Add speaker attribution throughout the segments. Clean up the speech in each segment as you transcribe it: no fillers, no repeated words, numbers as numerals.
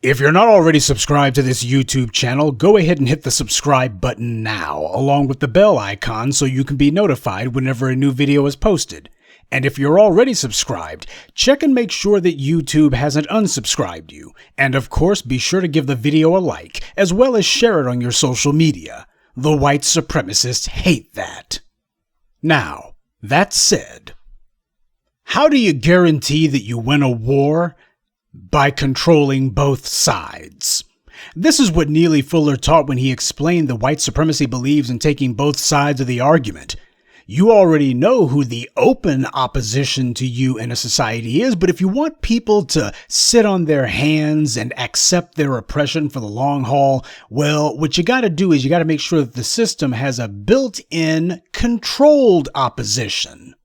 Speaker 1: If you're not already subscribed to this YouTube channel, go ahead and hit the subscribe button now, along with the bell icon so you can be notified whenever a new video is posted. And if you're already subscribed, check and make sure that YouTube hasn't unsubscribed you. And of course, be sure to give the video a like, as well as share it on your social media. The white supremacists hate that. Now, that said, how do you guarantee that you win a war? By controlling both sides. This is what Neely Fuller taught when he explained that white supremacy believes in taking both sides of the argument. You already know who the open opposition to you in a society is, but if you want people to sit on their hands and accept their oppression for the long haul, well, what you got to do is you got to make sure that the system has a built-in controlled opposition.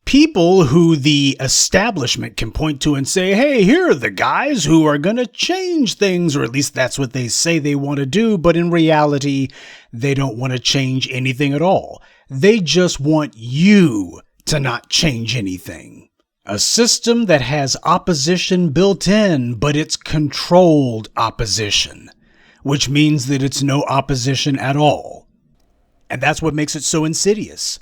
Speaker 1: People who the establishment can point to and say, hey, here are the guys who are going to change things, or at least that's what they say they want to do, but in reality, they don't want to change anything at all. They just want you to not change anything. A system that has opposition built in, but it's controlled opposition, which means that it's no opposition at all. And that's what makes it so insidious.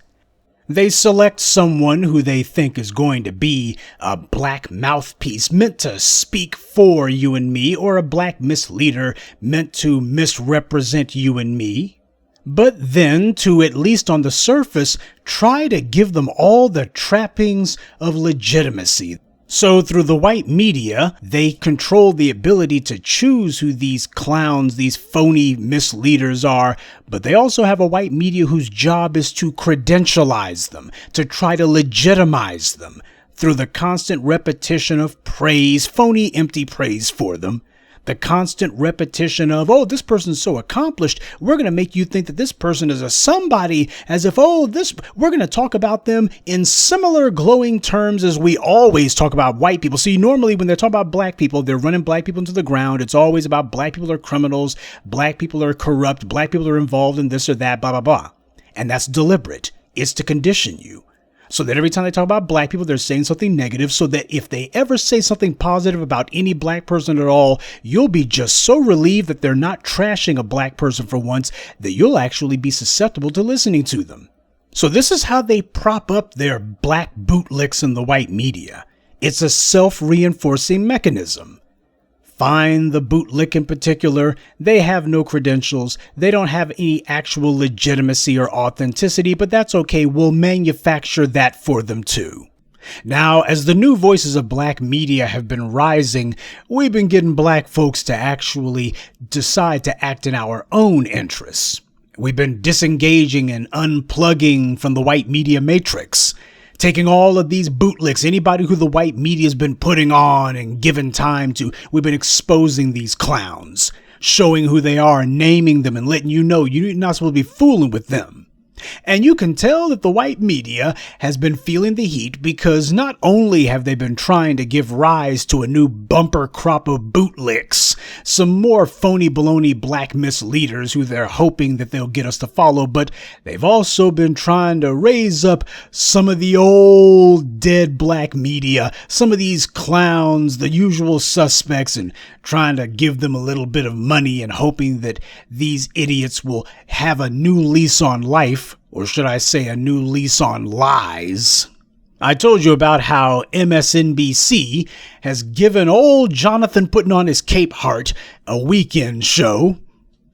Speaker 1: They select someone who they think is going to be a black mouthpiece meant to speak for you and me, or a black misleader meant to misrepresent you and me. But then, to at least on the surface, try to give them all the trappings of legitimacy. So through the white media, they control the ability to choose who these clowns, these phony misleaders are, but they also have a white media whose job is to credentialize them, to try to legitimize them through the constant repetition of praise, phony, empty praise for them. The constant repetition of, oh, this person's so accomplished, we're going to make you think that this person is a somebody, as if, we're going to talk about them in similar glowing terms as we always talk about white people. See, normally when they're talking about black people, they're running black people into the ground. It's always about black people are criminals, black people are corrupt, black people are involved in this or that, blah, blah, blah. And that's deliberate. It's to condition you. So that every time they talk about black people, they're saying something negative, so that if they ever say something positive about any black person at all, you'll be just so relieved that they're not trashing a black person for once that you'll actually be susceptible to listening to them. So this is how they prop up their black bootlicks in the white media. It's a self-reinforcing mechanism. Find the bootlick in particular, they have no credentials, they don't have any actual legitimacy or authenticity, but that's okay, we'll manufacture that for them too. Now, as the new voices of black media have been rising, we've been getting black folks to actually decide to act in our own interests. We've been disengaging and unplugging from the white media matrix. Taking all of these bootlicks, anybody who the white media has been putting on and given time to, we've been exposing these clowns, showing who they are, naming them, and letting you know you're not supposed to be fooling with them. And you can tell that the white media has been feeling the heat because not only have they been trying to give rise to a new bumper crop of bootlicks, some more phony baloney black misleaders who they're hoping that they'll get us to follow, but they've also been trying to raise up some of the old dead black media, some of these clowns, the usual suspects, and trying to give them a little bit of money and hoping that these idiots will have a new lease on life, or should I say a new lease on lies. I told you about how MSNBC has given old Jonathan putting on his Cape Heart a weekend show.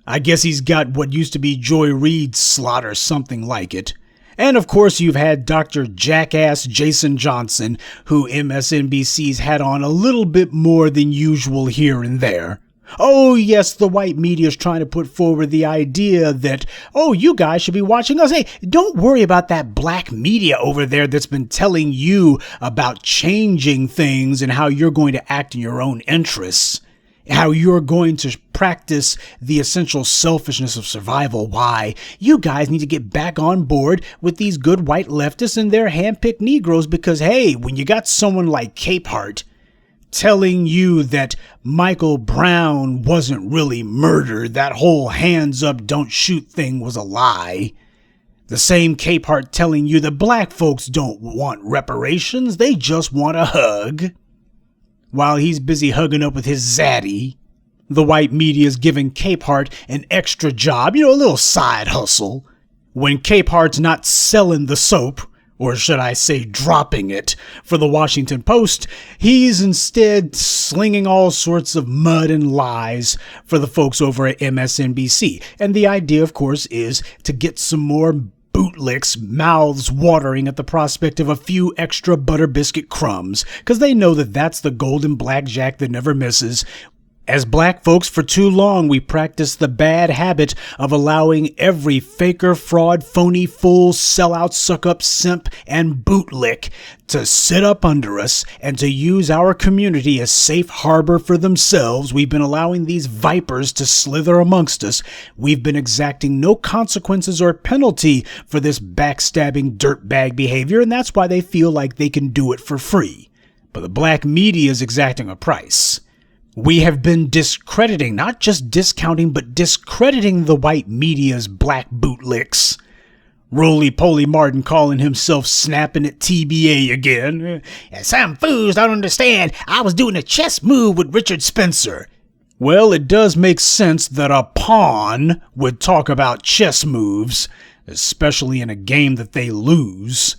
Speaker 1: I guess he's got what used to be Joy Reid's slot or something like it. And of course, you've had Dr. Jackass Jason Johnson, who MSNBC's had on a little bit more than usual here and there. Oh, yes, the white media is trying to put forward the idea that, oh, you guys should be watching us. Hey, don't worry about that black media over there that's been telling you about changing things and how you're going to act in your own interests. How you're going to practice the essential selfishness of survival. Why? You guys need to get back on board with these good white leftists and their hand-picked Negroes because, hey, when you got someone like Capehart telling you that Michael Brown wasn't really murdered, that whole hands up, don't shoot thing was a lie. The same Capehart telling you that black folks don't want reparations, they just want a hug. While he's busy hugging up with his zaddy. The white media is giving Capehart an extra job, a little side hustle. When Capehart's not selling the soap, or should I say dropping it, for the Washington Post, he's instead slinging all sorts of mud and lies for the folks over at MSNBC. And the idea, of course, is to get some more bootlicks mouths watering at the prospect of a few extra butter biscuit crumbs, because they know that that's the golden blackjack that never misses. As black folks, for too long, we practiced the bad habit of allowing every faker, fraud, phony, fool, sellout, suck-up, simp, and bootlick to sit up under us and to use our community as safe harbor for themselves. We've been allowing these vipers to slither amongst us. We've been exacting no consequences or penalty for this backstabbing dirtbag behavior, and that's why they feel like they can do it for free. But the black media is exacting a price. We have been discrediting, not just discounting, but discrediting the white media's black bootlicks. Roly-poly Martin calling himself snapping at TBA again. Some fools don't understand. I was doing a chess move with Richard Spencer. Well, it does make sense that a pawn would talk about chess moves, especially in a game that they lose.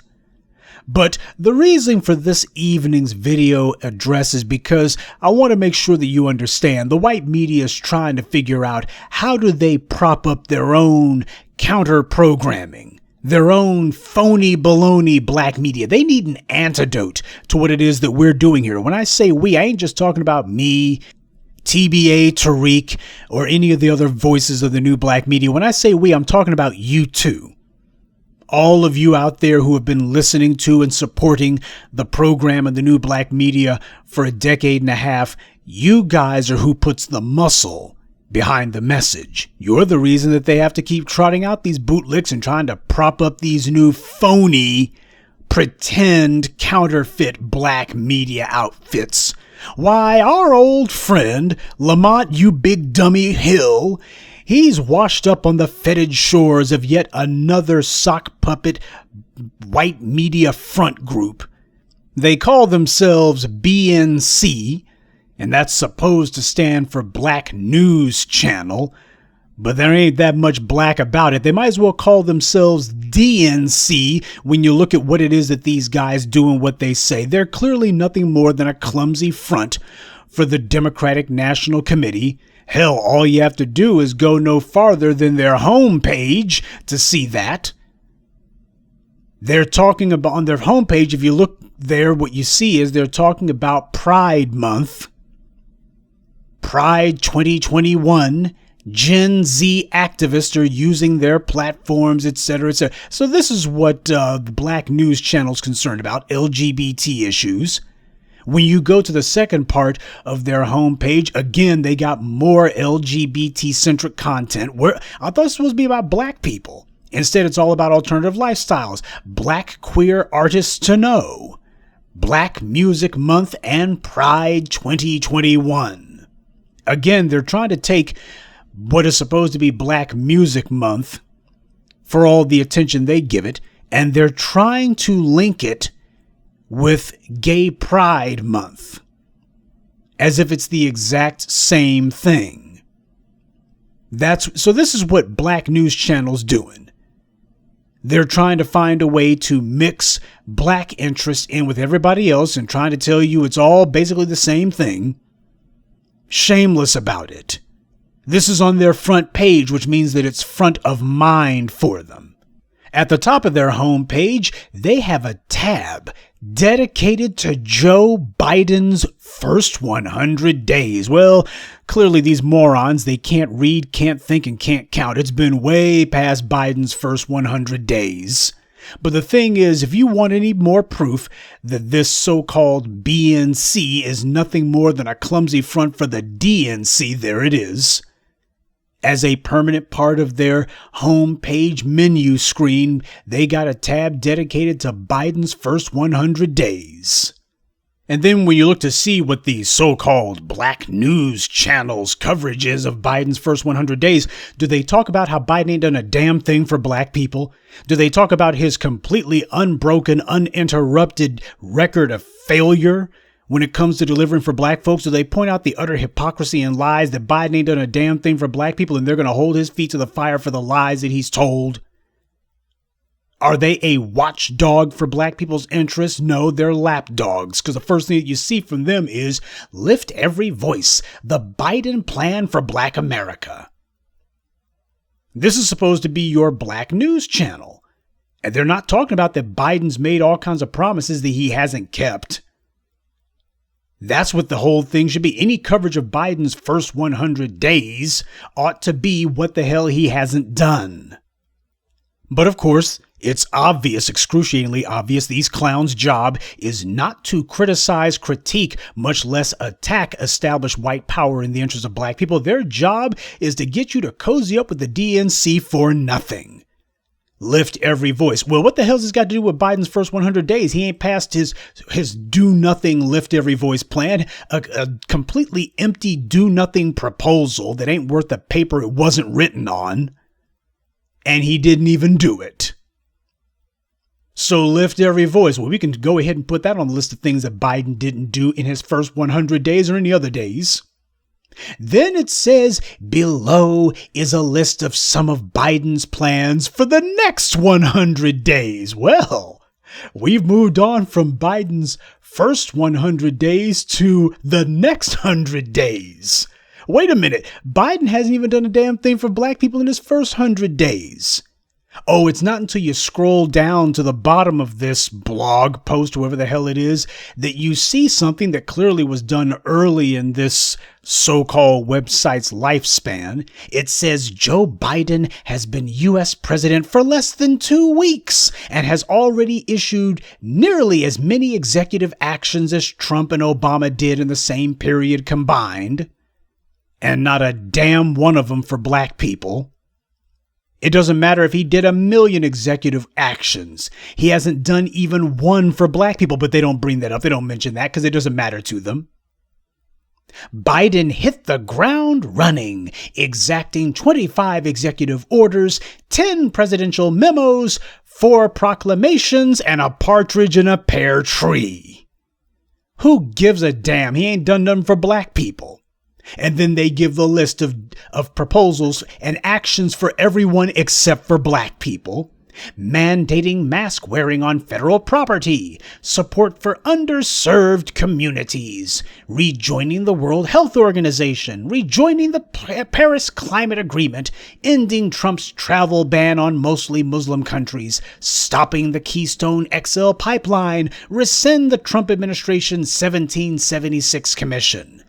Speaker 1: But the reason for this evening's video address is because I want to make sure that you understand the white media is trying to figure out how do they prop up their own counter-programming, their own phony baloney black media. They need an antidote to what it is that we're doing here. When I say we, I ain't just talking about me, TBA, Tariq, or any of the other voices of the new black media. When I say we, I'm talking about you too. All of you out there who have been listening to and supporting the program and the new black media for a decade and a half, you guys are who puts the muscle behind the message. You're the reason that they have to keep trotting out these bootlicks and trying to prop up these new phony, pretend, counterfeit black media outfits. Why, our old friend, Lamont, you big dummy Hill, he's washed up on the fetid shores of yet another sock puppet white media front group. They call themselves BNC, and that's supposed to stand for Black News Channel, but there ain't that much black about it. They might as well call themselves DNC when you look at what it is that these guys do and what they say. They're clearly nothing more than a clumsy front for the Democratic National Committee. Hell, all you have to do is go no farther than their homepage to see that. They're talking about, on their homepage, if you look there, what you see is they're talking about Pride Month, Pride 2021, Gen Z activists are using their platforms, etc., etc. So this is what the Black News Channel is concerned about, LGBT issues. When you go to the second part of their homepage, again, they got more LGBT-centric content. Where I thought it was supposed to be about black people. Instead, it's all about alternative lifestyles, black queer artists to know, Black Music Month, and Pride 2021. Again, they're trying to take what is supposed to be Black Music Month for all the attention they give it, and they're trying to link it with Gay Pride Month, as if it's the exact same thing. So this is what Black News Channel's doing. They're trying to find a way to mix black interest in with everybody else and trying to tell you it's all basically the same thing. Shameless about it. This is on their front page, which means that it's front of mind for them. At the top of their homepage, they have a tab dedicated to Joe Biden's first 100 days. Well, clearly these morons, they can't read, can't think, and can't count. It's been way past Biden's first 100 days. But the thing is, if you want any more proof that this so-called BNC is nothing more than a clumsy front for the DNC, there it is. As a permanent part of their homepage menu screen, they got a tab dedicated to Biden's first 100 days. And then when you look to see what the so-called Black News Channel's coverage is of Biden's first 100 days, do they talk about how Biden ain't done a damn thing for black people? Do they talk about his completely unbroken, uninterrupted record of failure when it comes to delivering for black folks? Do they point out the utter hypocrisy and lies that Biden ain't done a damn thing for black people and they're going to hold his feet to the fire for the lies that he's told? Are they a watchdog for black people's interests? No, they're lapdogs, because the first thing that you see from them is lift every voice, the Biden plan for black America. This is supposed to be your black news channel. And they're not talking about that Biden's made all kinds of promises that he hasn't kept. That's what the whole thing should be. Any coverage of Biden's first 100 days ought to be what the hell he hasn't done. But of course, it's obvious, excruciatingly obvious, these clowns' job is not to criticize, critique, much less attack established white power in the interest of black people. Their job is to get you to cozy up with the DNC for nothing. Lift every voice. Well, what the hell's this got to do with Biden's first 100 days? He ain't passed his do-nothing lift every voice plan, a completely empty do-nothing proposal that ain't worth the paper it wasn't written on. And he didn't even do it. So lift every voice. Well, we can go ahead and put that on the list of things that Biden didn't do in his first 100 days or any other days. Then it says below is a list of some of Biden's plans for the next 100 days. Well, we've moved on from Biden's first 100 days to the next 100 days. Wait a minute. Biden hasn't even done a damn thing for black people in his first 100 days. Oh, it's not until you scroll down to the bottom of this blog post, whoever the hell it is, that you see something that clearly was done early in this so-called website's lifespan. It says Joe Biden has been U.S. president for less than 2 weeks and has already issued nearly as many executive actions as Trump and Obama did in the same period combined. And not a damn one of them for black people. It doesn't matter if he did 1 million executive actions. He hasn't done even one for black people, but they don't bring that up. They don't mention that because it doesn't matter to them. Biden hit the ground running, exacting 25 executive orders, 10 presidential memos, 4 proclamations, and a partridge in a pear tree. Who gives a damn? He ain't done nothing for black people. And then they give the list of proposals and actions for everyone except for black people. Mandating mask wearing on federal property, support for underserved communities, rejoining the World Health Organization, rejoining the Paris Climate Agreement, ending Trump's travel ban on mostly Muslim countries, stopping the Keystone XL pipeline, rescind the Trump administration's 1776 commission.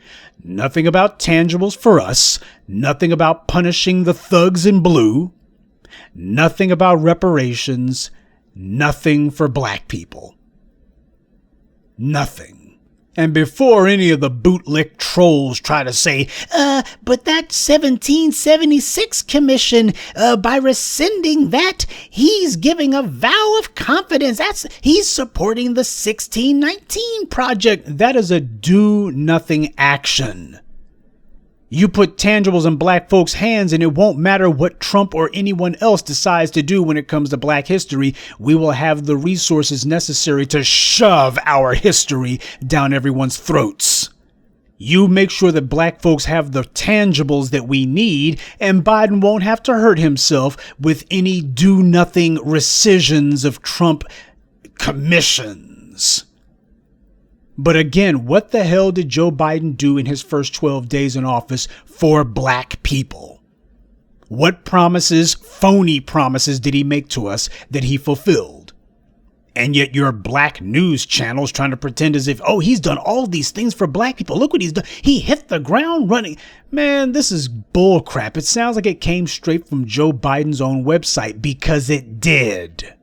Speaker 1: Nothing about tangibles for us, nothing about punishing the thugs in blue, nothing about reparations, nothing for black people. Nothing. And before any of the bootlick trolls try to say, but that 1776 commission, by rescinding that, he's giving a vow of confidence. He's supporting the 1619 project. That is a do-nothing action. You put tangibles in black folks' hands and it won't matter what Trump or anyone else decides to do when it comes to black history. We will have the resources necessary to shove our history down everyone's throats. You make sure that black folks have the tangibles that we need, and Biden won't have to hurt himself with any do-nothing rescissions of Trump commissions. But again, what the hell did Joe Biden do in his first 12 days in office for black people? What promises, phony promises, did he make to us that he fulfilled? And yet your black news channels trying to pretend as if, oh, he's done all these things for black people. Look what he's done. He hit the ground running. Man, this is bull crap. It sounds like it came straight from Joe Biden's own website, because it did.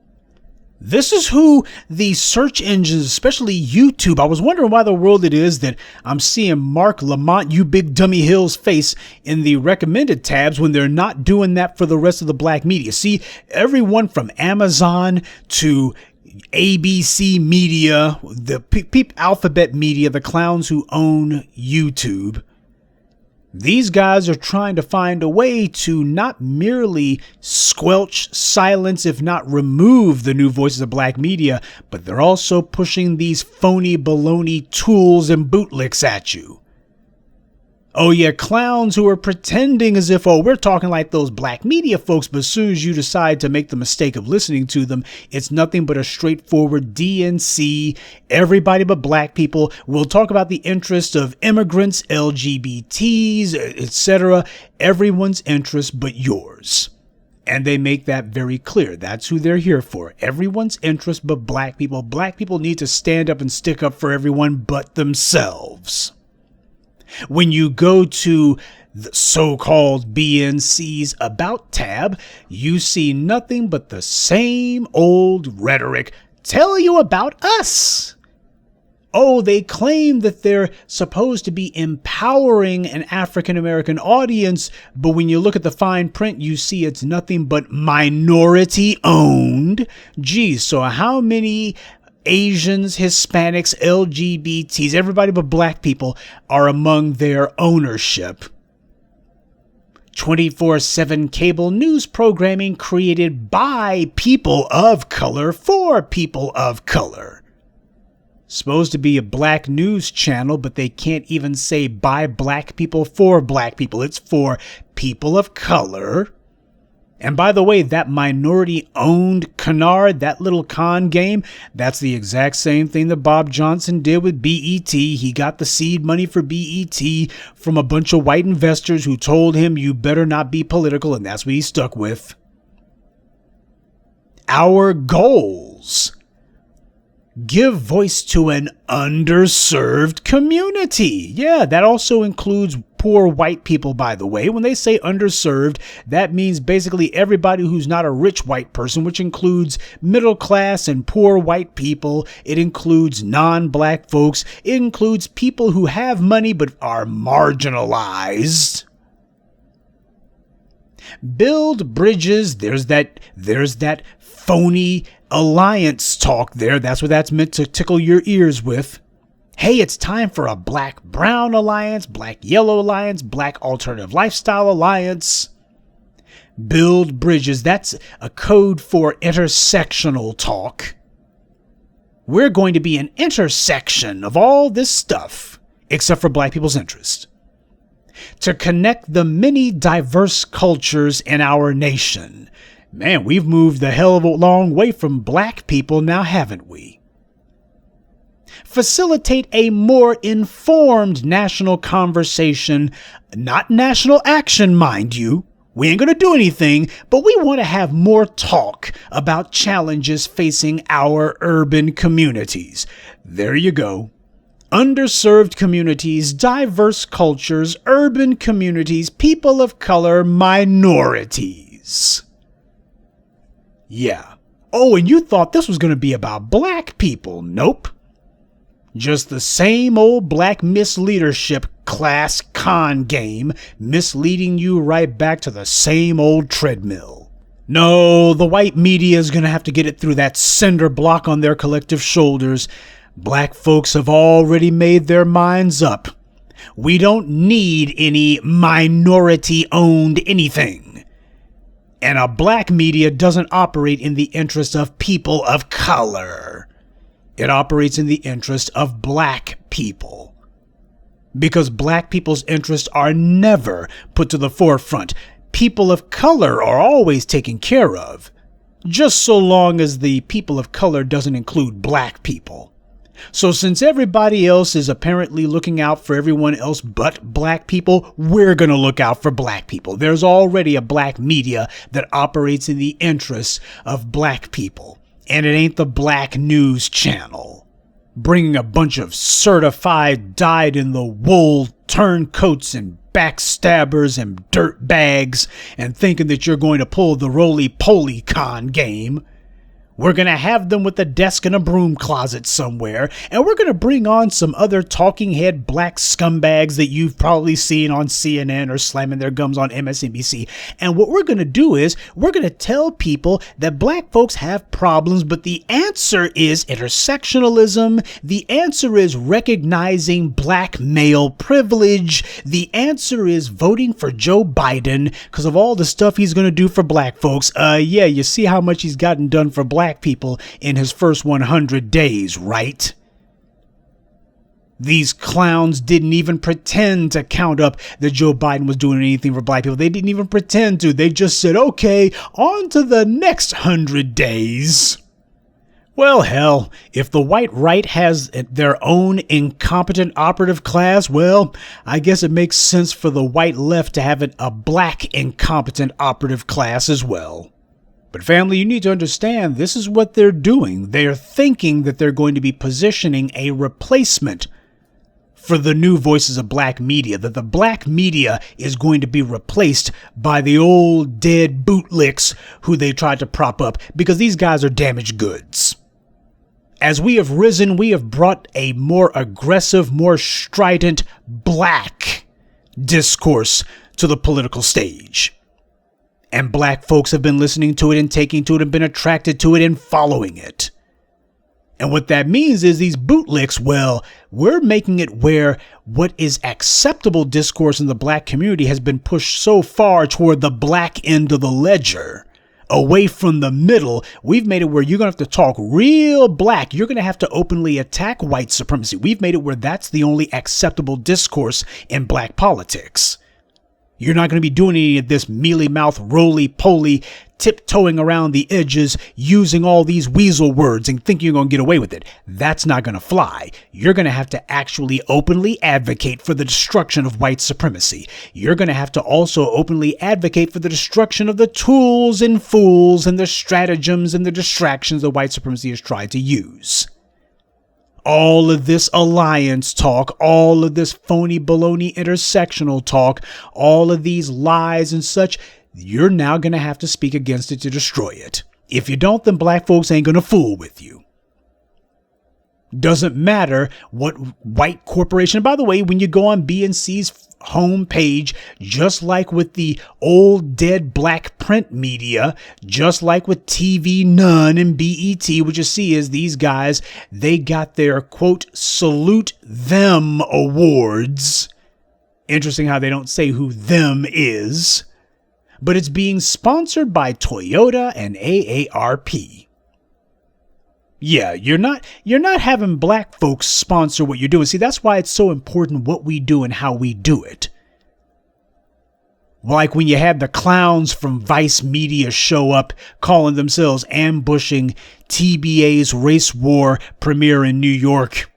Speaker 1: This is who the search engines, especially YouTube. I was wondering why the world it is that I'm seeing Marc Lamont, you big dummy Hill's face in the recommended tabs when they're not doing that for the rest of the black media. See, everyone from Amazon to ABC Media, the Alphabet Media, the clowns who own YouTube, These guys are trying to find a way to not merely squelch, silence, if not remove the new voices of black media, but they're also pushing these phony baloney tools and bootlicks at you. Oh yeah, clowns who are pretending as if, oh, we're talking like those black media folks, but as soon as you decide to make the mistake of listening to them, it's nothing but a straightforward DNC, everybody but black people. We'll talk about the interests of immigrants, LGBTs, etc., everyone's interest but yours. And they make that very clear. That's who they're here for. Everyone's interest but black people. Black people need to stand up and stick up for everyone but themselves. When you go to the so-called BNC's About tab, you see nothing but the same old rhetoric. Tell you about us. Oh, they claim that they're supposed to be empowering an African-American audience, but when you look at the fine print, you see it's nothing but minority-owned. Geez, so how many Asians, Hispanics, LGBTs, everybody but black people are among their ownership? 24/7 cable news programming created by people of color for people of color. Supposed to be a black news channel, but they can't even say by black people for black people. It's for people of color. And by the way, that minority-owned canard, that little con game, that's the exact same thing that Bob Johnson did with BET. He got the seed money for BET from a bunch of white investors who told him you better not be political, and that's what he stuck with. Our goals: give voice to an underserved community. Yeah, that also includes poor white people, by the way. When they say underserved, that means basically everybody who's not a rich white person, which includes middle class and poor white people. It includes non-black folks. It includes people who have money but are marginalized. Build bridges. There's that phony alliance talk there. That's what that's meant to tickle your ears with. Hey, it's time for a black-brown alliance, black-yellow alliance, black alternative lifestyle alliance. Build bridges. That's a code for intersectional talk. We're going to be an intersection of all this stuff, except for black people's interest, to connect the many diverse cultures in our nation. Man, we've moved a hell of a long way from black people now, haven't we? Facilitate a more informed national conversation, not national action, mind you. We ain't going to do anything, but we want to have more talk about challenges facing our urban communities. There you go. Underserved communities, diverse cultures, urban communities, people of color, minorities. Yeah. Oh, and you thought this was going to be about black people. Nope. Just the same old black misleadership class con game, misleading you right back to the same old treadmill. No, the white media is going to have to get it through that cinder block on their collective shoulders. Black folks have already made their minds up. We don't need any minority-owned anything. And a black media doesn't operate in the interest of people of color. It operates in the interest of black people. Because black people's interests are never put to the forefront. People of color are always taken care of, just so long as the people of color doesn't include black people. So since everybody else is apparently looking out for everyone else but black people, we're going to look out for black people. There's already a black media that operates in the interests of black people. And it ain't the Black News Channel, bringing a bunch of certified dyed-in-the-wool turncoats and backstabbers and dirtbags and thinking that you're going to pull the roly-poly con game. We're going to have them with a desk in a broom closet somewhere, and we're going to bring on some other talking head black scumbags that you've probably seen on CNN or slamming their gums on MSNBC. And what we're going to do is we're going to tell people that black folks have problems, but the answer is intersectionalism. The answer is recognizing black male privilege. The answer is voting for Joe Biden because of all the stuff he's going to do for black folks. Yeah, you see how much he's gotten done for black people in his first 100 days, right? These clowns didn't even pretend to count up that Joe Biden was doing anything for black people. They didn't even pretend to. They just said, okay, on to the next 100 days. Well, hell, if the white right has their own incompetent operative class, well, I guess it makes sense for the white left to have a black incompetent operative class as well. But family, you need to understand this is what they're doing. They're thinking that they're going to be positioning a replacement for the new voices of black media, that the black media is going to be replaced by the old dead bootlicks who they tried to prop up because these guys are damaged goods. As we have risen, we have brought a more aggressive, more strident black discourse to the political stage. And black folks have been listening to it and taking to it and been attracted to it and following it. And what that means is these bootlicks, well, we're making it where what is acceptable discourse in the black community has been pushed so far toward the black end of the ledger, away from the middle. We've made it where you're going to have to talk real black. You're going to have to openly attack white supremacy. We've made it where that's the only acceptable discourse in black politics. You're not going to be doing any of this mealy-mouth, roly-poly, tiptoeing around the edges, using all these weasel words and thinking you're going to get away with it. That's not going to fly. You're going to have to actually openly advocate for the destruction of white supremacy. You're going to have to also openly advocate for the destruction of the tools and fools and the stratagems and the distractions that white supremacy has tried to use. All of this alliance talk, all of this phony baloney intersectional talk, all of these lies and such, you're now going to have to speak against it to destroy it. If you don't, then black folks ain't going to fool with you. Doesn't matter what white corporation. By the way, when you go on BNC's homepage, just like with the old dead black print media, just like with TV None and BET, what you see is these guys, they got their quote salute them awards. Interesting how they don't say who them is, but it's being sponsored by Toyota and AARP. Yeah, you're not having black folks sponsor what you're doing. See, that's why it's so important what we do and how we do it. Like when you had the clowns from Vice Media show up calling themselves ambushing TBA's Race War premiere in New York.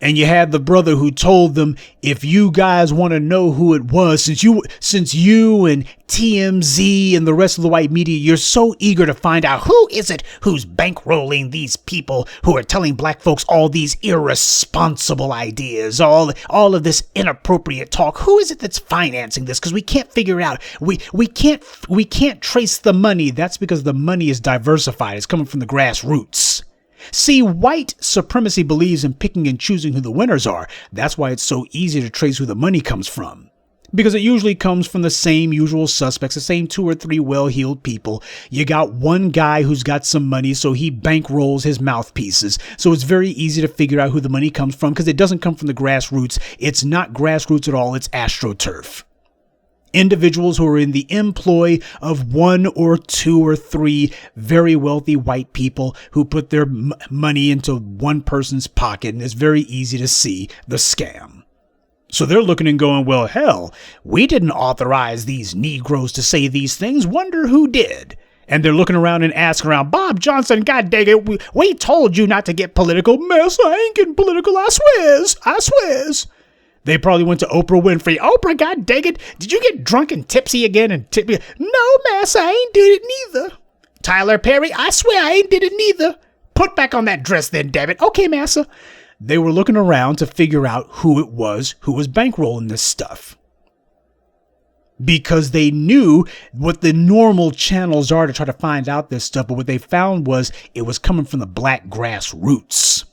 Speaker 1: And you had the brother who told them, if you guys want to know who it was, since you and TMZ and the rest of the white media, you're so eager to find out who is it who's bankrolling these people who are telling black folks all these irresponsible ideas, all of this inappropriate talk. Who is it that's financing this? Because we can't figure it out. We can't trace the money. That's because the money is diversified. It's coming from the grassroots. See, white supremacy believes in picking and choosing who the winners are. That's why it's so easy to trace who the money comes from. Because it usually comes from the same usual suspects, the same 2 or 3 well-heeled people. You got one guy who's got some money, so he bankrolls his mouthpieces. So it's very easy to figure out who the money comes from because it doesn't come from the grassroots. It's not grassroots at all. It's AstroTurf. Individuals who are in the employ of 1 or 2 or 3 very wealthy white people who put their money into one person's pocket, and it's very easy to see the scam. So they're looking and going, well, hell, we didn't authorize these Negroes to say these things. Wonder who did. And they're looking around and asking around, Bob Johnson, God dang it, we told you not to get political. Mess, I ain't getting political, I swears. They probably went to Oprah Winfrey. Oprah, God dang it, did you get drunk and tipsy again and tip me? No, massa, I ain't did it neither. Tyler Perry, I swear I ain't did it neither. Put back on that dress then, damn it. Okay, massa. They were looking around to figure out who it was who was bankrolling this stuff. because they knew what the normal channels are to try to find out this stuff. But what they found was it was coming from the black grassroots.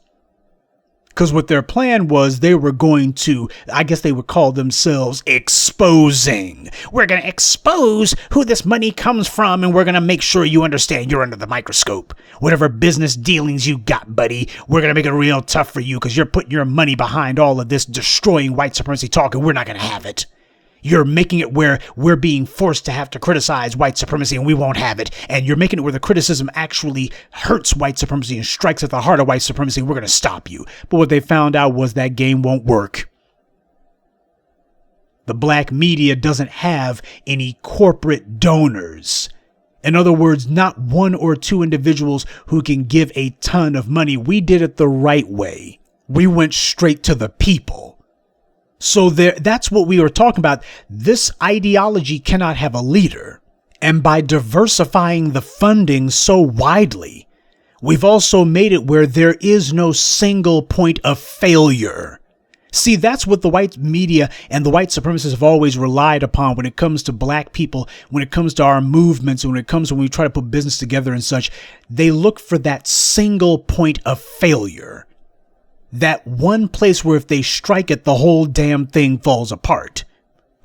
Speaker 1: Because what their plan was, they were going to, I guess they would call themselves exposing. We're going to expose who this money comes from, and we're going to make sure you understand you're under the microscope. Whatever business dealings you got, buddy, we're going to make it real tough for you because you're putting your money behind all of this destroying white supremacy talk, and we're not going to have it. You're making it where we're being forced to have to criticize white supremacy and we won't have it. And you're making it where the criticism actually hurts white supremacy and strikes at the heart of white supremacy. We're going to stop you. But what they found out was that game won't work. The black media doesn't have any corporate donors. In other words, not one or two individuals who can give a ton of money. We did it the right way. We went straight to the people. So that's what we were talking about. This ideology cannot have a leader. And by diversifying the funding so widely, we've also made it where there is no single point of failure. See, that's what the white media and the white supremacists have always relied upon when it comes to black people, when it comes to our movements, when it comes to when we try to put business together and such. They look for that single point of failure. That one place where if they strike it, the whole damn thing falls apart.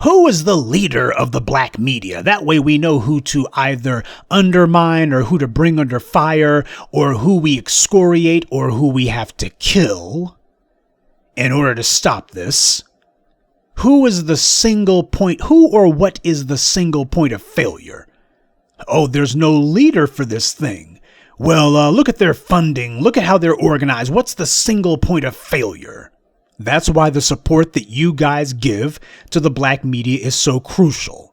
Speaker 1: Who is the leader of the black media? That way we know who to either undermine or who to bring under fire or who we excoriate or who we have to kill in order to stop this. Who is the single point? Who or what is the single point of failure? Oh, there's no leader for this thing. Well, look at their funding. Look at how they're organized. What's the single point of failure? That's why the support that you guys give to the black media is so crucial.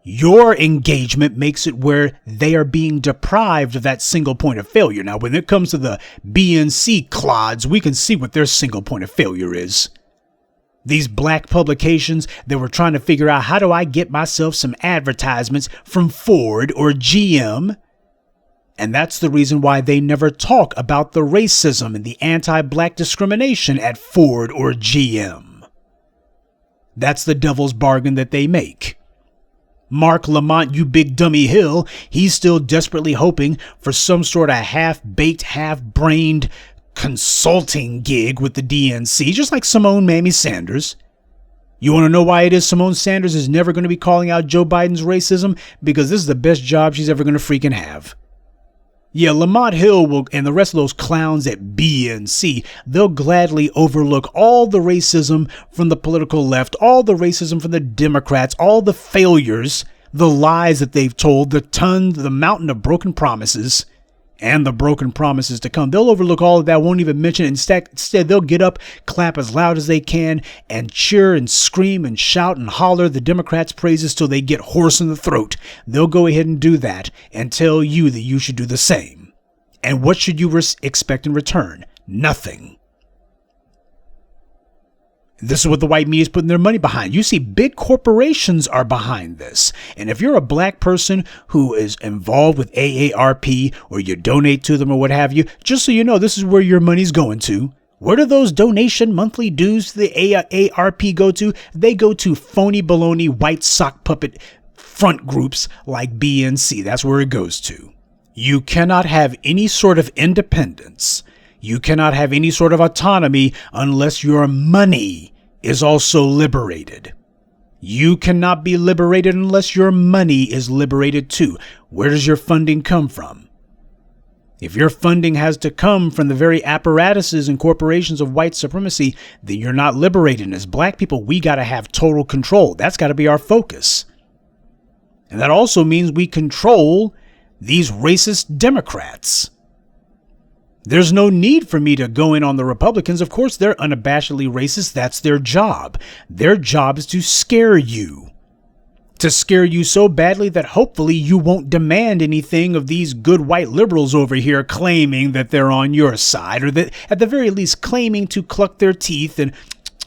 Speaker 1: Your engagement makes it where they are being deprived of that single point of failure. Now, when it comes to the BNC clods, we can see what their single point of failure is. These black publications, they were trying to figure out, how do I get myself some advertisements from Ford or GM? And that's the reason why they never talk about the racism and the anti-black discrimination at Ford or GM. That's the devil's bargain that they make. Marc Lamont, you big dummy Hill, he's still desperately hoping for some sort of half-baked, half-brained consulting gig with the DNC, just like Simone Mamie Sanders. You want to know why it is Simone Sanders is never going to be calling out Joe Biden's racism? Because this is the best job she's ever going to freaking have. Yeah, Lamont Hill will, and the rest of those clowns at BNC, they'll gladly overlook all the racism from the political left, all the racism from the Democrats, all the failures, the lies that they've told, the mountain of broken promises, and the broken promises to come. They'll overlook all of that, won't even mention it. Instead, they'll get up, clap as loud as they can, and cheer and scream and shout and holler the Democrats' praises till they get hoarse in the throat. They'll go ahead and do that and tell you that you should do the same. And what should you expect in return? Nothing. This is what the white media is putting their money behind. You see, big corporations are behind this. And if you're a black person who is involved with AARP or you donate to them or what have you, just so you know, this is where your money's going to. Where do those donation monthly dues to the AARP go to? They go to phony baloney white sock puppet front groups like BNC. That's where it goes to. You cannot have any sort of independence. You cannot have any sort of autonomy unless your money is also liberated. You cannot be liberated unless your money is liberated too. Where does your funding come from? If your funding has to come from the very apparatuses and corporations of white supremacy, then you're not liberated. And as black people, we got to have total control. That's got to be our focus. And that also means we control these racist Democrats. There's no need for me to go in on the Republicans. Of course, they're unabashedly racist. That's their job. Their job is to scare you. To scare you so badly that hopefully you won't demand anything of these good white liberals over here claiming that they're on your side, or that at the very least claiming to cluck their teeth and,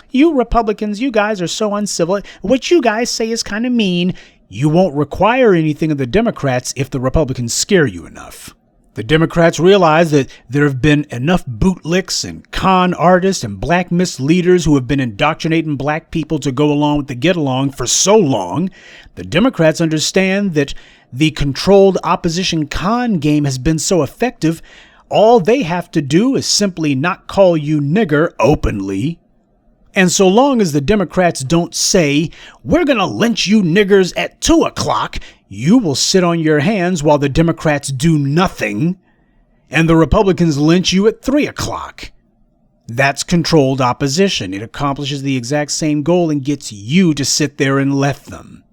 Speaker 1: you Republicans, you guys are so uncivil. What you guys say is kind of mean. You won't require anything of the Democrats if the Republicans scare you enough. The Democrats realize that there have been enough bootlicks and con artists and black misleaders who have been indoctrinating black people to go along with the get-along for so long. The Democrats understand that the controlled opposition con game has been so effective, all they have to do is simply not call you nigger openly. And so long as the Democrats don't say, we're going to lynch you niggers at 2 o'clock, you will sit on your hands while the Democrats do nothing, and the Republicans lynch you at 3 o'clock. That's controlled opposition. It accomplishes the exact same goal and gets you to sit there and let them,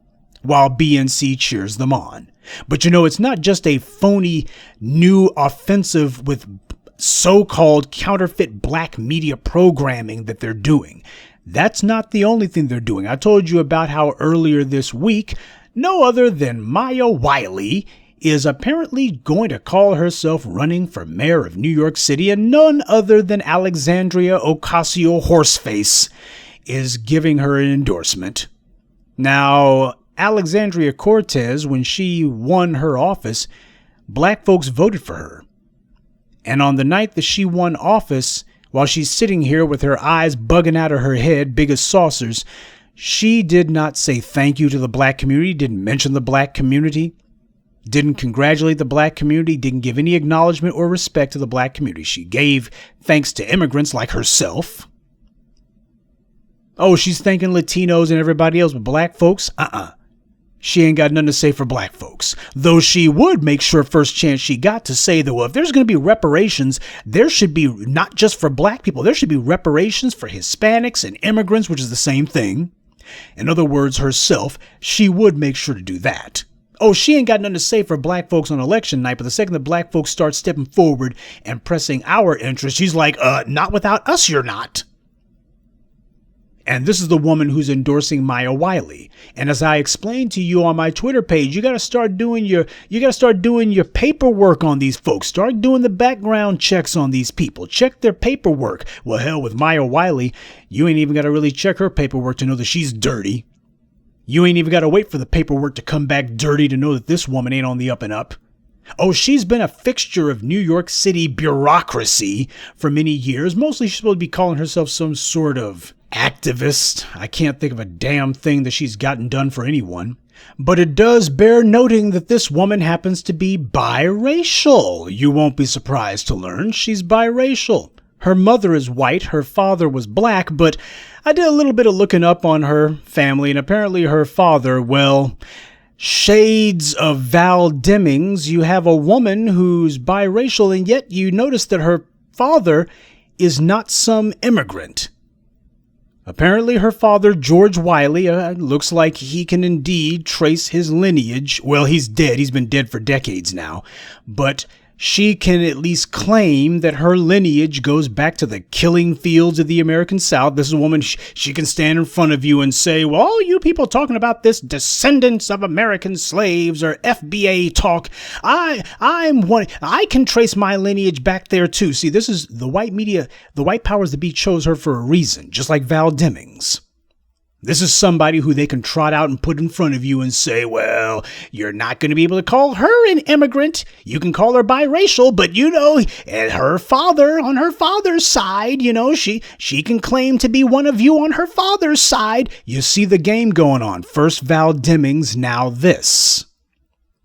Speaker 1: while BNC cheers them on. But it's not just a phony new offensive with so-called counterfeit black media programming that they're doing. That's not the only thing they're doing. I told you about how earlier this week, no other than Maya Wiley is apparently going to call herself running for mayor of New York City, and none other than Alexandria Ocasio-Horseface is giving her an endorsement. Now, Alexandria Cortez, when she won her office, black folks voted for her. And on the night that she won office, while she's sitting here with her eyes bugging out of her head, big as saucers, she did not say thank you to the black community, didn't mention the black community, didn't congratulate the black community, didn't give any acknowledgement or respect to the black community. She gave thanks to immigrants like herself. Oh, she's thanking Latinos and everybody else, but black folks? She ain't got nothing to say for black folks. Though she would make sure first chance she got to say that, well, if there's going to be reparations, there should be not just for black people, there should be reparations for Hispanics and immigrants, which is the same thing. In other words, herself, she would make sure to do that. Oh, she ain't got nothing to say for black folks on election night, but the second that black folks start stepping forward and pressing our interests, she's like, not without us, you're not. And this is the woman who's endorsing Maya Wiley. And as I explained to you on my Twitter page, you got to start doing your paperwork on these folks. Start doing the background checks on these people. Check their paperwork. Well, hell, with Maya Wiley, you ain't even got to really check her paperwork to know that she's dirty. You ain't even got to wait for the paperwork to come back dirty to know that this woman ain't on the up and up. Oh, she's been a fixture of New York City bureaucracy for many years. Mostly she's supposed to be calling herself some sort of activist. I can't think of a damn thing that she's gotten done for anyone. But it does bear noting that this woman happens to be biracial. You won't be surprised to learn she's biracial. Her mother is white, her father was black, but I did a little bit of looking up on her family, and apparently her father, well, shades of Val Demings. You have a woman who's biracial, and yet you notice that her father is not some immigrant. Apparently her father, George Wiley, looks like he can indeed trace his lineage. Well, he's dead. He's been dead for decades now. But she can at least claim that her lineage goes back to the killing fields of the American South. This is a woman, she can stand in front of you and say, well, all you people talking about this descendants of American slaves or FBA talk, I can trace my lineage back there too. See, this is the white media, the white powers that be chose her for a reason, just like Val Demings. This is somebody who they can trot out and put in front of you and say, well, you're not going to be able to call her an immigrant. You can call her biracial, but and her father, on her father's side, she can claim to be one of you on her father's side. You see the game going on. First Val Demings, now this.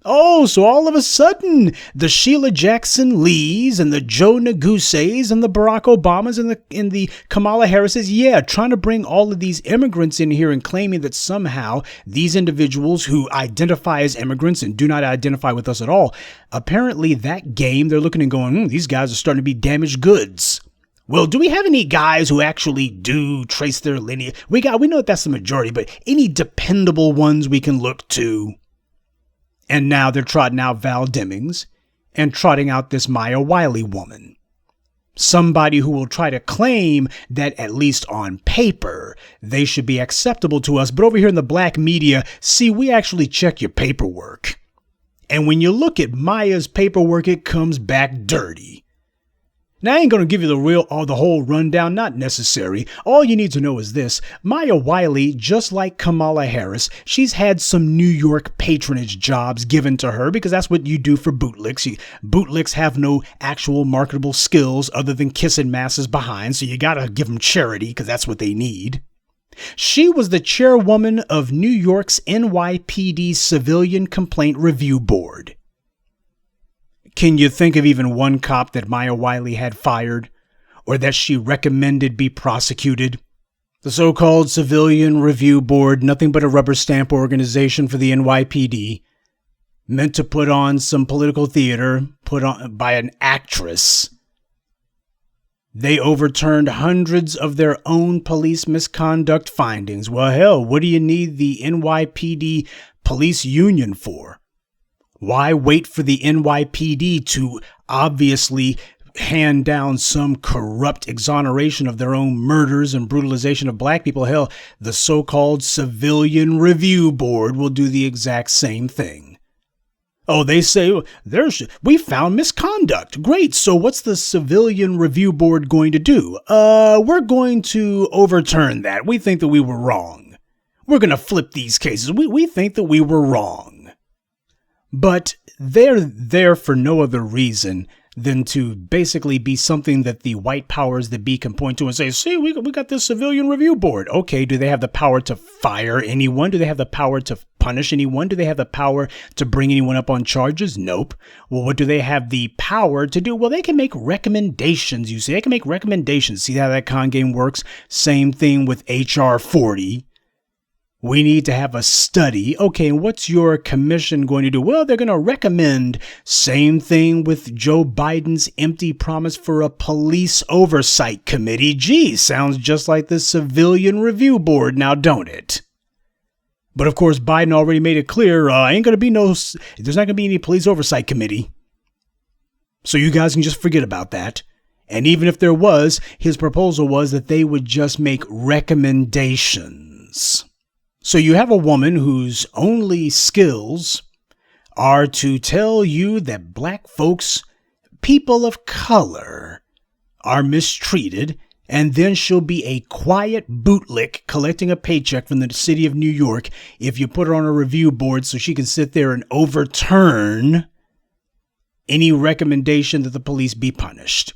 Speaker 1: Oh, so all of a sudden, the Sheila Jackson Lees and the Joe Neguses and the Barack Obamas and the Kamala Harrises, trying to bring all of these immigrants in here and claiming that somehow these individuals who identify as immigrants and do not identify with us at all, apparently that game, they're looking and going, these guys are starting to be damaged goods. Well, do we have any guys who actually do trace their lineage? We know that's the majority, but any dependable ones we can look to? And now they're trotting out Val Demings and trotting out this Maya Wiley woman. Somebody who will try to claim that, at least on paper, they should be acceptable to us. But over here in the black media, see, we actually check your paperwork. And when you look at Maya's paperwork, it comes back dirty. Now, I ain't going to give you the whole rundown, not necessary. All you need to know is this. Maya Wiley, just like Kamala Harris, she's had some New York patronage jobs given to her because that's what you do for bootlicks. Bootlicks have no actual marketable skills other than kissing masses behind, so you got to give them charity because that's what they need. She was the chairwoman of New York's NYPD Civilian Complaint Review Board. Can you think of even one cop that Maya Wiley had fired or that she recommended be prosecuted? The so-called Civilian Review Board, nothing but a rubber stamp organization for the NYPD, meant to put on some political theater put on by an actress. They overturned hundreds of their own police misconduct findings. Well, hell, what do you need the NYPD police union for? Why wait for the NYPD to obviously hand down some corrupt exoneration of their own murders and brutalization of black people? Hell, the so-called Civilian Review Board will do the exact same thing. Oh, they say, we found misconduct. Great. So what's the Civilian Review Board going to do? We're going to overturn that. We think that we were wrong. We're going to flip these cases. We think that we were wrong. But they're there for no other reason than to basically be something that the white powers that be can point to and say, see, we got this Civilian Review Board. Okay, do they have the power to fire anyone? Do they have the power to punish anyone? Do they have the power to bring anyone up on charges? Nope. Well, what do they have the power to do? Well, they can make recommendations, you see. They can make recommendations. See how that con game works? Same thing with H.R. 40. We need to have a study. Okay, and what's your commission going to do? Well, they're going to recommend. Same thing with Joe Biden's empty promise for a police oversight committee. Gee, sounds just like the Civilian Review Board now, don't it? But of course, Biden already made it clear, there's not going to be any police oversight committee. So you guys can just forget about that. And even if there was, his proposal was that they would just make recommendations. So you have a woman whose only skills are to tell you that black folks, people of color, are mistreated, and then she'll be a quiet bootlick collecting a paycheck from the city of New York if you put her on a review board so she can sit there and overturn any recommendation that the police be punished.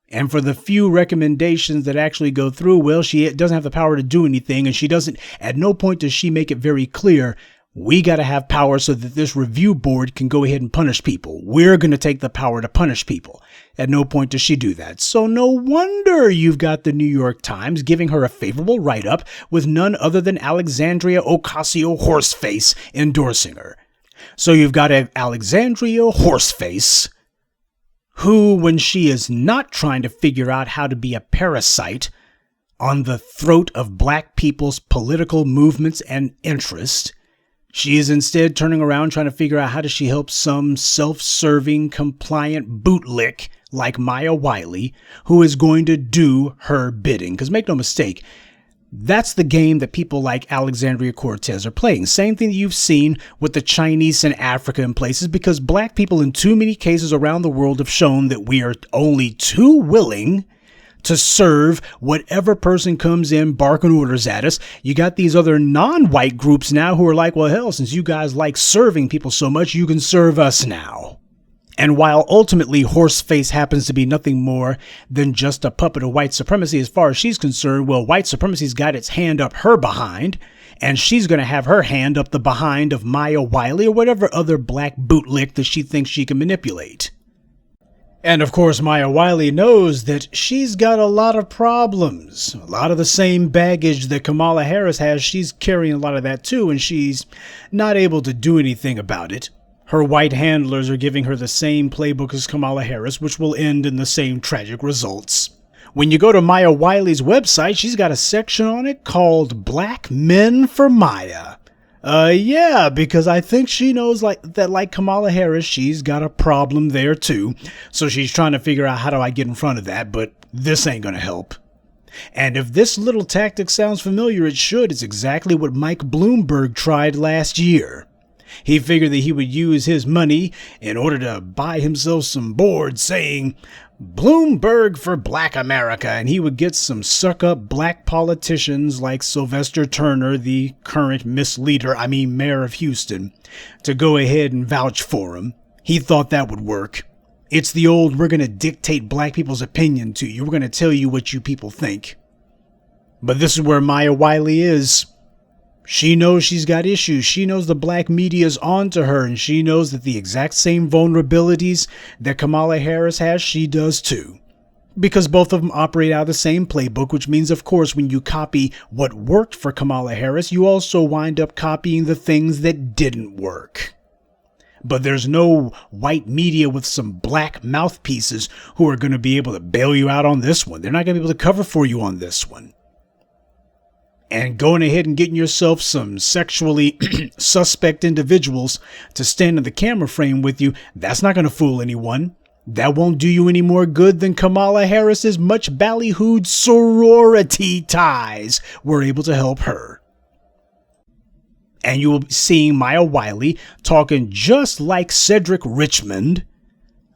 Speaker 1: And for the few recommendations that actually go through, well, she doesn't have the power to do anything. And at no point does she make it very clear, we got to have power so that this review board can go ahead and punish people. We're going to take the power to punish people. At no point does she do that. So no wonder you've got the New York Times giving her a favorable write-up with none other than Alexandria Ocasio-Horseface endorsing her. So you've got Alexandria Horseface, who, when she is not trying to figure out how to be a parasite on the throat of black people's political movements and interests, she is instead turning around trying to figure out how does she help some self-serving, compliant bootlick like Maya Wiley, who is going to do her bidding. Because make no mistake, that's the game that people like Alexandria Cortez are playing. Same thing that you've seen with the Chinese in Africa and places, because black people in too many cases around the world have shown that we are only too willing to serve whatever person comes in barking orders at us. You got these other non-white groups now who are like, well, hell, since you guys like serving people so much, you can serve us now. And while ultimately Horseface happens to be nothing more than just a puppet of white supremacy as far as she's concerned, well, white supremacy's got its hand up her behind, and she's going to have her hand up the behind of Maya Wiley or whatever other black bootlick that she thinks she can manipulate. And of course, Maya Wiley knows that she's got a lot of problems. A lot of the same baggage that Kamala Harris has, she's carrying a lot of that too, and she's not able to do anything about it. Her white handlers are giving her the same playbook as Kamala Harris, which will end in the same tragic results. When you go to Maya Wiley's website, she's got a section on it called Black Men for Maya. Yeah, because I think she knows like Kamala Harris, she's got a problem there too. So she's trying to figure out how do I get in front of that, but this ain't gonna help. And if this little tactic sounds familiar, it should. It's exactly what Mike Bloomberg tried last year. He figured that he would use his money in order to buy himself some boards saying, Bloomberg for Black America, and he would get some suck-up black politicians like Sylvester Turner, the current mayor of Houston, to go ahead and vouch for him. He thought that would work. It's the old, we're going to dictate black people's opinion to you. We're going to tell you what you people think. But this is where Maya Wiley is. She knows she's got issues. She knows the black media's onto her, and she knows that the exact same vulnerabilities that Kamala Harris has, she does too. Because both of them operate out of the same playbook, which means, of course, when you copy what worked for Kamala Harris, you also wind up copying the things that didn't work. But there's no white media with some black mouthpieces who are going to be able to bail you out on this one. They're not going to be able to cover for you on this one. And going ahead and getting yourself some sexually suspect individuals to stand in the camera frame with you, that's not going to fool anyone. That won't do you any more good than Kamala Harris's much ballyhooed sorority ties were able to help her. And you will be seeing Maya Wiley talking just like Cedric Richmond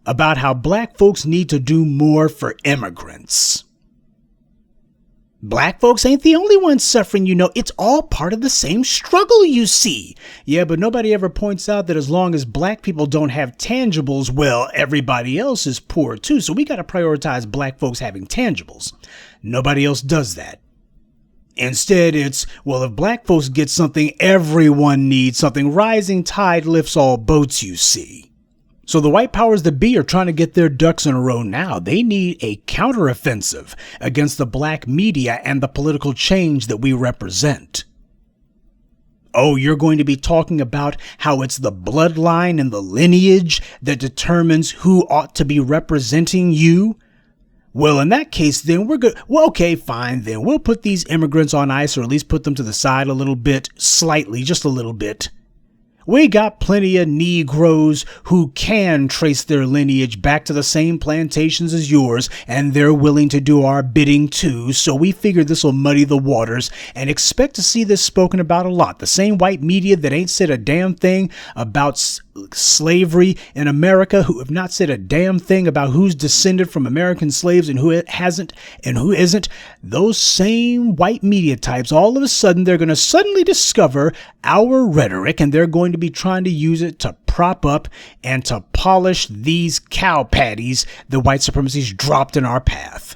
Speaker 1: about how black folks need to do more for immigrants. Black folks ain't the only ones suffering, it's all part of the same struggle, you see. Yeah, but nobody ever points out that as long as black people don't have tangibles, well, everybody else is poor too. So we got to prioritize black folks having tangibles. Nobody else does that. Instead, it's, well, if black folks get something, everyone needs something. Rising tide lifts all boats, you see. So the white powers that be are trying to get their ducks in a row now. They need a counteroffensive against the black media and the political change that we represent. Oh, you're going to be talking about how it's the bloodline and the lineage that determines who ought to be representing you? Well, in that case, then we're good. Well, okay, fine, then. We'll put these immigrants on ice, or at least put them to the side a little bit, slightly, just a little bit. We got plenty of Negroes who can trace their lineage back to the same plantations as yours, and they're willing to do our bidding too, so we figured this will muddy the waters and expect to see this spoken about a lot. The same white media that ain't said a damn thing about slavery in America, who have not said a damn thing about who's descended from American slaves and who hasn't and who isn't. Those same white media types, all of a sudden, they're going to suddenly discover our rhetoric, and they're going to be trying to use it to prop up and to polish these cow patties the white supremacists dropped in our path.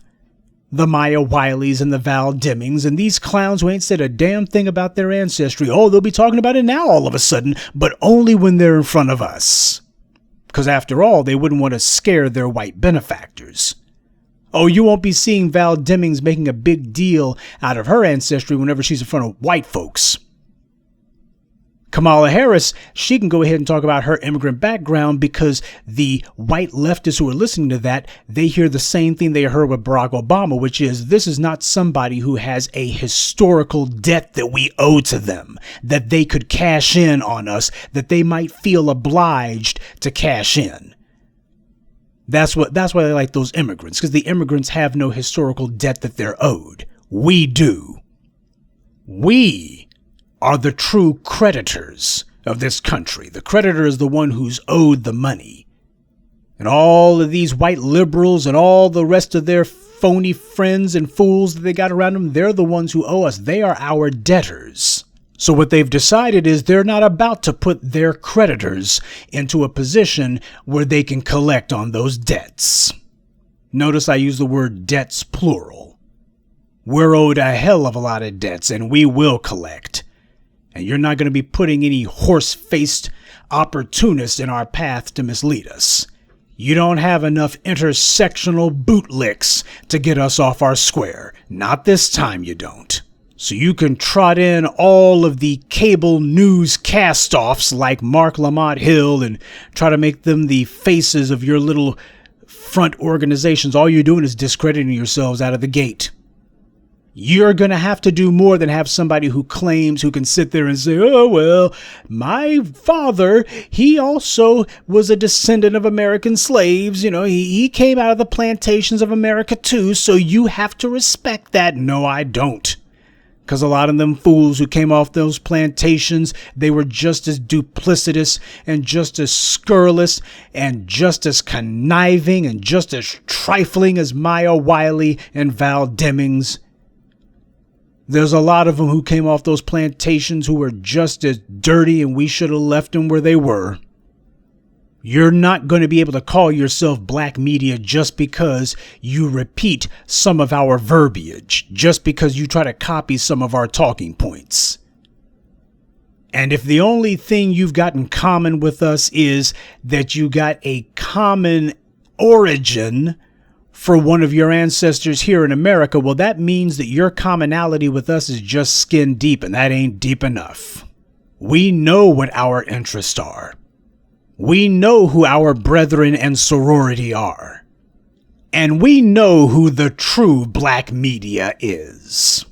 Speaker 1: The Maya Wileys and the Val Demings and these clowns who ain't said a damn thing about their ancestry. Oh, they'll be talking about it now all of a sudden, but only when they're in front of us. Because after all, they wouldn't want to scare their white benefactors. Oh, you won't be seeing Val Demings making a big deal out of her ancestry whenever she's in front of white folks. Kamala Harris, she can go ahead and talk about her immigrant background because the white leftists who are listening to that, they hear the same thing they heard with Barack Obama, which is this is not somebody who has a historical debt that we owe to them, that they could cash in on us, that they might feel obliged to cash in. That's why they like those immigrants, because the immigrants have no historical debt that they're owed. We do. We are the true creditors of this country. The creditor is the one who's owed the money. And all of these white liberals and all the rest of their phony friends and fools that they got around them, they're the ones who owe us. They are our debtors. So what they've decided is they're not about to put their creditors into a position where they can collect on those debts. Notice I use the word debts plural. We're owed a hell of a lot of debts, and we will collect. And you're not going to be putting any horse-faced opportunists in our path to mislead us. You don't have enough intersectional bootlicks to get us off our square. Not this time you don't. So you can trot in all of the cable news cast-offs like Marc Lamont Hill and try to make them the faces of your little front organizations. All you're doing is discrediting yourselves out of the gate. You're going to have to do more than have somebody who claims, who can sit there and say, oh, well, my father, he also was a descendant of American slaves. He came out of the plantations of America too. So you have to respect that. No, I don't. Because a lot of them fools who came off those plantations, they were just as duplicitous and just as scurrilous and just as conniving and just as trifling as Maya Wiley and Val Demings. There's a lot of them who came off those plantations who were just as dirty, and we should have left them where they were. You're not going to be able to call yourself black media just because you repeat some of our verbiage, just because you try to copy some of our talking points. And if the only thing you've got in common with us is that you got a common origin for one of your ancestors here in America, well, that means that your commonality with us is just skin deep, and that ain't deep enough. We know what our interests are. We know who our brethren and sorority are. And we know who the true black media is.